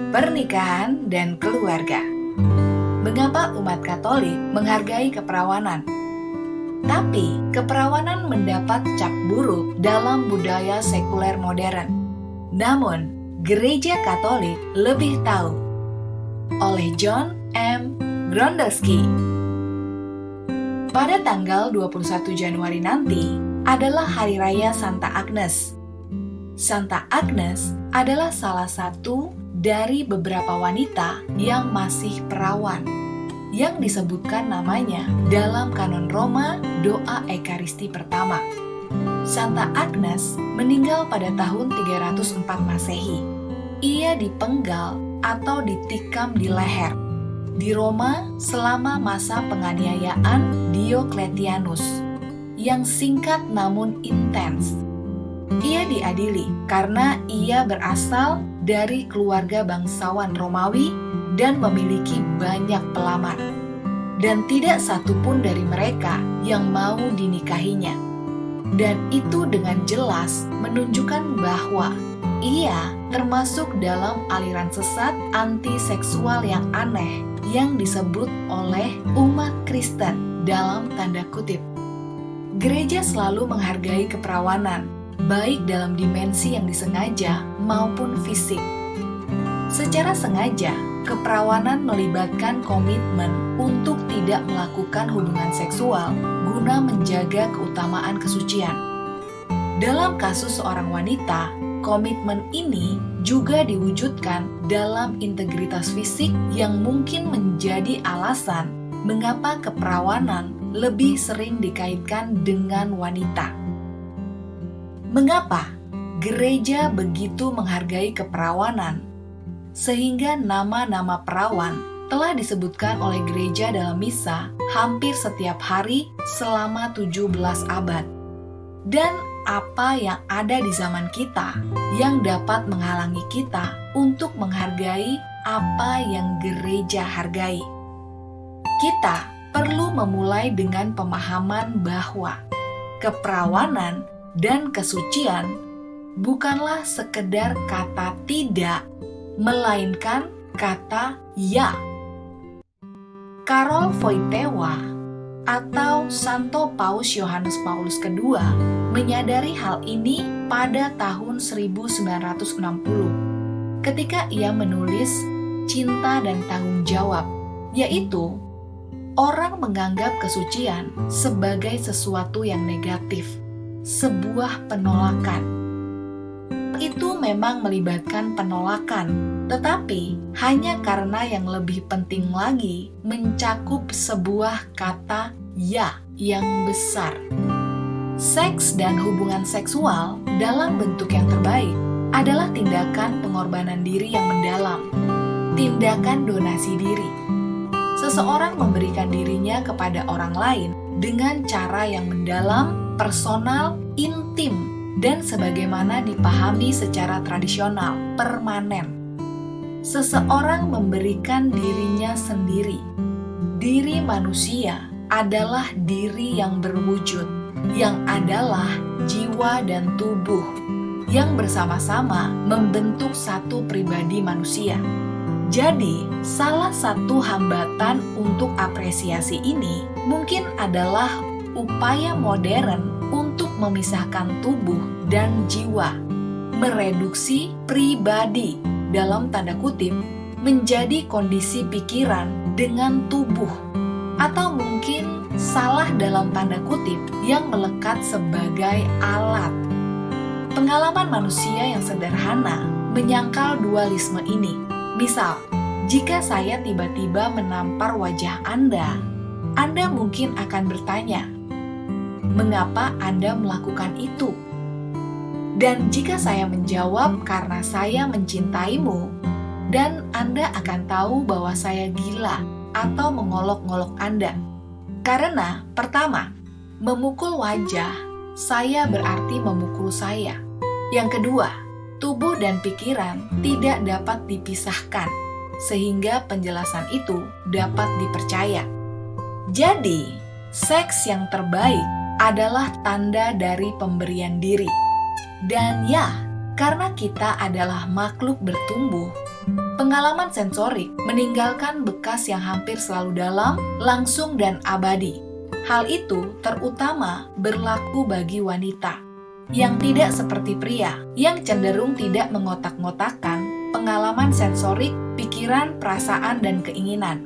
Pernikahan dan keluarga. Mengapa umat Katolik menghargai keperawanan? Tapi, keperawanan mendapat cap buruk dalam budaya sekuler modern. Namun, Gereja Katolik lebih tahu. Oleh John M. Grondelsky. Pada tanggal 21 Januari nanti adalah Hari Raya Santa Agnes. Santa Agnes adalah salah satu dari beberapa wanita yang masih perawan, yang disebutkan namanya dalam kanon Roma doa Ekaristi pertama. Santa Agnes meninggal pada tahun 304 Masehi. Ia dipenggal atau ditikam di leher di Roma selama masa penganiayaan Diocletianus yang singkat namun intens. Ia diadili karena ia berasal dari keluarga bangsawan Romawi dan memiliki banyak pelamar. Dan tidak satupun dari mereka yang mau dinikahinya. Dan itu dengan jelas menunjukkan bahwa ia termasuk dalam aliran sesat anti-seksual yang aneh yang disebut oleh umat Kristen dalam tanda kutip. Gereja selalu menghargai keperawanan, baik dalam dimensi yang disengaja maupun fisik. Secara sengaja, keperawanan melibatkan komitmen untuk tidak melakukan hubungan seksual guna menjaga keutamaan kesucian. Dalam kasus seorang wanita, komitmen ini juga diwujudkan dalam integritas fisik yang mungkin menjadi alasan mengapa keperawanan lebih sering dikaitkan dengan wanita. Mengapa gereja begitu menghargai keperawanan, sehingga nama-nama perawan telah disebutkan oleh gereja dalam misa hampir setiap hari selama 17 abad? Dan apa yang ada di zaman kita yang dapat menghalangi kita untuk menghargai apa yang gereja hargai? Kita perlu memulai dengan pemahaman bahwa keperawanan dan kesucian bukanlah sekedar kata tidak, melainkan kata ya. Karol Wojtyła atau Santo Paus Yohanes Paulus II menyadari hal ini pada tahun 1960 ketika ia menulis Cinta dan Tanggung Jawab, yaitu orang menganggap kesucian sebagai sesuatu yang negatif, sebuah penolakan. Itu memang melibatkan penolakan, tetapi hanya karena yang lebih penting lagi mencakup sebuah kata ya yang besar. Seks dan hubungan seksual dalam bentuk yang terbaik adalah tindakan pengorbanan diri yang mendalam, tindakan donasi diri. Seseorang memberikan dirinya kepada orang lain dengan cara yang mendalam, personal, intim, dan sebagaimana dipahami secara tradisional, permanen. Seseorang memberikan dirinya sendiri. Diri manusia adalah diri yang berwujud, yang adalah jiwa dan tubuh, yang bersama-sama membentuk satu pribadi manusia. Jadi, salah satu hambatan untuk apresiasi ini mungkin adalah upaya modern untuk memisahkan tubuh dan jiwa, mereduksi pribadi dalam tanda kutip menjadi kondisi pikiran dengan tubuh, atau mungkin salah dalam tanda kutip yang melekat sebagai alat. Pengalaman manusia yang sederhana menyangkal dualisme ini. Misal, jika saya tiba-tiba menampar wajah Anda mungkin akan bertanya, mengapa Anda melakukan itu? Dan jika saya menjawab karena saya mencintaimu, dan Anda akan tahu bahwa saya gila atau mengolok-ngolok Anda. Karena pertama, memukul wajah saya berarti memukul saya. Yang kedua, tubuh dan pikiran tidak dapat dipisahkan, sehingga penjelasan itu dapat dipercaya. Jadi, seks yang terbaik adalah tanda dari pemberian diri. Dan ya, karena kita adalah makhluk bertumbuh, Pengalaman sensorik meninggalkan bekas yang hampir selalu dalam, langsung, dan abadi. Hal itu terutama berlaku bagi wanita yang tidak seperti pria, yang cenderung tidak mengotak-ngotakkan pengalaman sensorik, pikiran, perasaan, dan keinginan.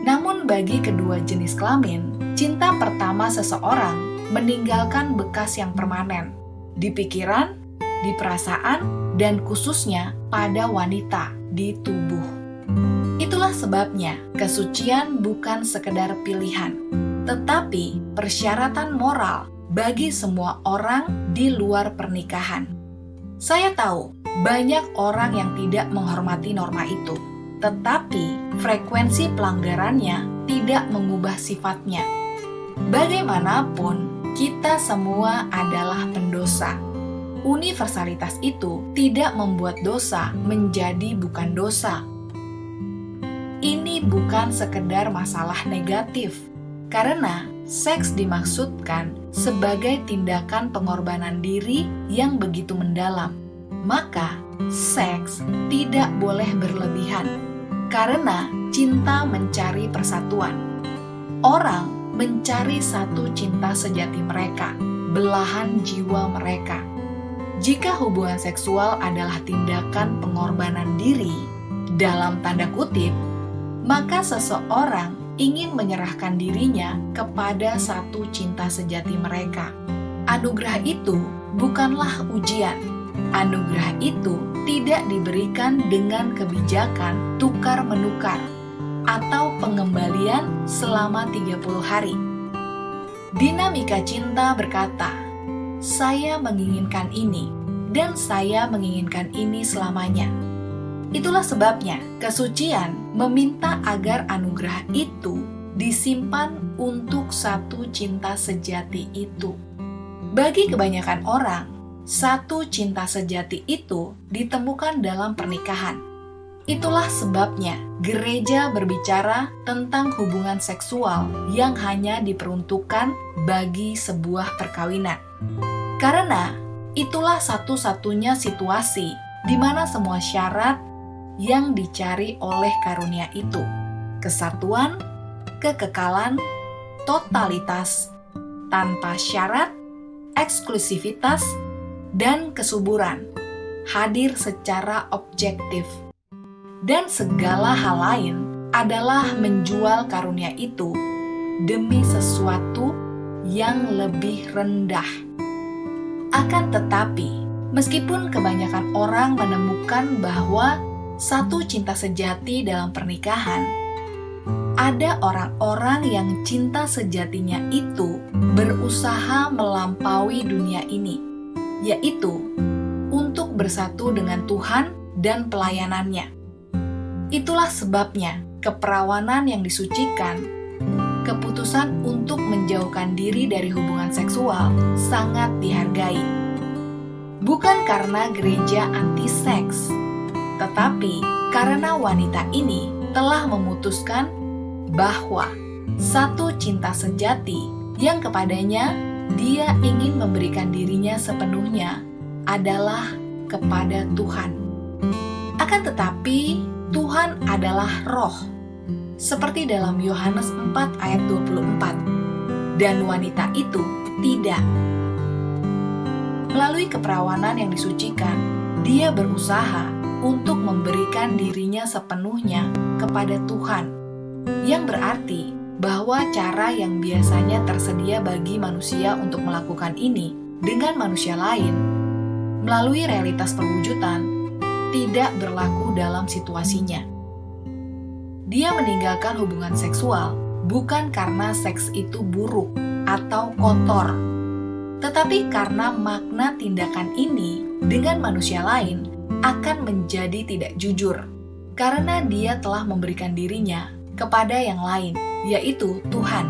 Namun bagi kedua jenis kelamin, cinta pertama seseorang meninggalkan bekas yang permanen di pikiran, di perasaan, dan khususnya pada wanita di tubuh. Itulah sebabnya kesucian bukan sekedar pilihan, tetapi persyaratan moral bagi semua orang di luar pernikahan. Saya tahu banyak orang yang tidak menghormati norma itu, tetapi frekuensi pelanggarannya tidak mengubah sifatnya. Bagaimanapun, kita semua adalah pendosa. Universalitas itu tidak membuat dosa menjadi bukan dosa. Ini bukan sekedar masalah negatif, karena seks dimaksudkan sebagai tindakan pengorbanan diri yang begitu mendalam. Maka, seks tidak boleh berlebihan, karena cinta mencari persatuan. Orang mencari satu cinta sejati mereka, belahan jiwa mereka. Jika hubungan seksual adalah tindakan pengorbanan diri, dalam tanda kutip, maka seseorang ingin menyerahkan dirinya kepada satu cinta sejati mereka. Anugerah itu bukanlah ujian. Anugerah itu tidak diberikan dengan kebijakan tukar-menukar atau pengembalian selama 30 hari. Dinamika cinta berkata, saya menginginkan ini, dan saya menginginkan ini selamanya. Itulah sebabnya kesucian meminta agar anugerah itu disimpan untuk satu cinta sejati itu. Bagi kebanyakan orang, satu cinta sejati itu ditemukan dalam pernikahan. Itulah sebabnya gereja berbicara tentang hubungan seksual yang hanya diperuntukkan bagi sebuah perkawinan. Karena itulah satu-satunya situasi di mana semua syarat yang dicari oleh karunia itu, kesatuan, kekekalan, totalitas, tanpa syarat, eksklusivitas, dan kesuburan, hadir secara objektif. Dan segala hal lain adalah menjual karunia itu demi sesuatu yang lebih rendah. Akan tetapi, meskipun kebanyakan orang menemukan bahwa satu cinta sejati dalam pernikahan, ada orang-orang yang cinta sejatinya itu berusaha melampaui dunia ini, yaitu untuk bersatu dengan Tuhan dan pelayanannya. Itulah sebabnya keperawanan yang disucikan, keputusan untuk menjauhkan diri dari hubungan seksual sangat dihargai. Bukan karena gereja anti-seks, tetapi karena wanita ini telah memutuskan bahwa satu cinta sejati yang kepadanya dia ingin memberikan dirinya sepenuhnya adalah kepada Tuhan. Akan tetapi, Tuhan adalah roh, seperti dalam Yohanes 4 ayat 24, dan wanita itu tidak. Melalui keperawanan yang disucikan, dia berusaha untuk memberikan dirinya sepenuhnya kepada Tuhan, yang berarti bahwa cara yang biasanya tersedia bagi manusia untuk melakukan ini dengan manusia lain, melalui realitas perwujudan, tidak berlaku dalam situasinya. Dia meninggalkan hubungan seksual bukan karena seks itu buruk atau kotor, tetapi karena makna tindakan ini dengan manusia lain akan menjadi tidak jujur, karena dia telah memberikan dirinya kepada yang lain, yaitu Tuhan.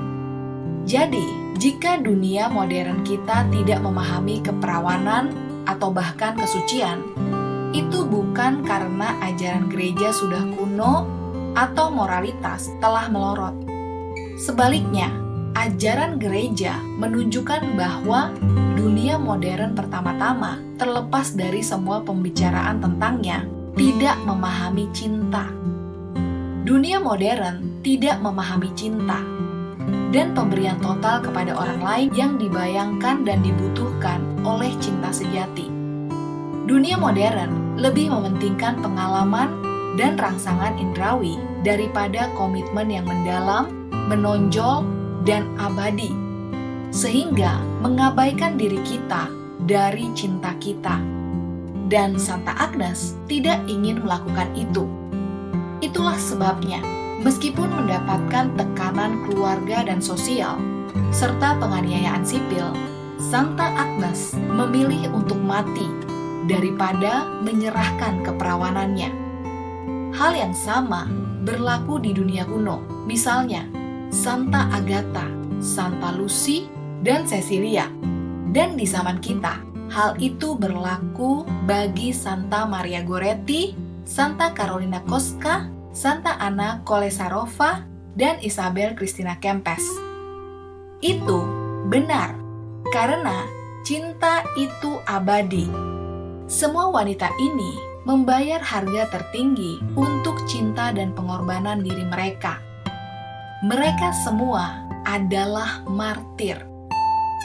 Jadi, jika dunia modern kita tidak memahami keperawanan atau bahkan kesucian, itu bukan karena ajaran gereja sudah kuno atau moralitas telah melorot. Sebaliknya, ajaran gereja menunjukkan bahwa dunia modern pertama-tama, terlepas dari semua pembicaraan tentangnya, tidak memahami cinta. Dunia modern tidak memahami cinta dan pemberian total kepada orang lain yang dibayangkan dan dibutuhkan oleh cinta sejati. Dunia modern lebih mementingkan pengalaman dan rangsangan indrawi daripada komitmen yang mendalam, menonjol, dan abadi, sehingga mengabaikan diri kita dari cinta kita. Dan Santa Agnes tidak ingin melakukan itu. Itulah sebabnya, meskipun mendapatkan tekanan keluarga dan sosial, serta penganiayaan sipil, Santa Agnes memilih untuk mati daripada menyerahkan keperawanannya. Hal yang sama berlaku di dunia kuno, misalnya Santa Agatha, Santa Lucy, dan Cecilia. Dan di zaman kita, hal itu berlaku bagi Santa Maria Goretti, Santa Carolina Kostka, Santa Anna Kolesarova, dan Isabel Christina Kempes. Itu benar, karena cinta itu abadi. Semua wanita ini membayar harga tertinggi untuk cinta dan pengorbanan diri mereka. Mereka semua adalah martir.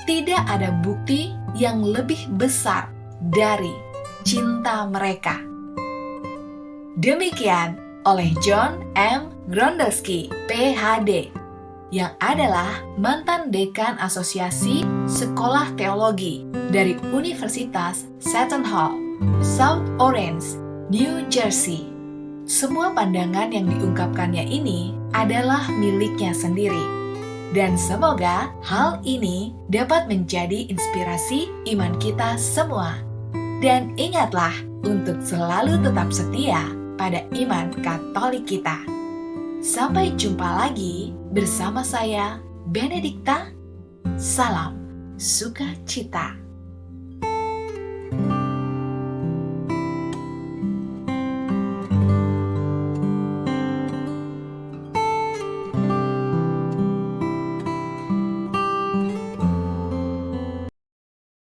Tidak ada bukti yang lebih besar dari cinta mereka. Demikian oleh John M. Grondelsky, PhD, yang adalah mantan dekan Asosiasi Sekolah Teologi dari Universitas Seton Hall, South Orange, New Jersey. Semua pandangan yang diungkapkannya ini adalah miliknya sendiri. Dan semoga hal ini dapat menjadi inspirasi iman kita semua. Dan ingatlah untuk selalu tetap setia pada iman Katolik kita. Sampai jumpa lagi bersama saya, Benedikta. Salam sukacita.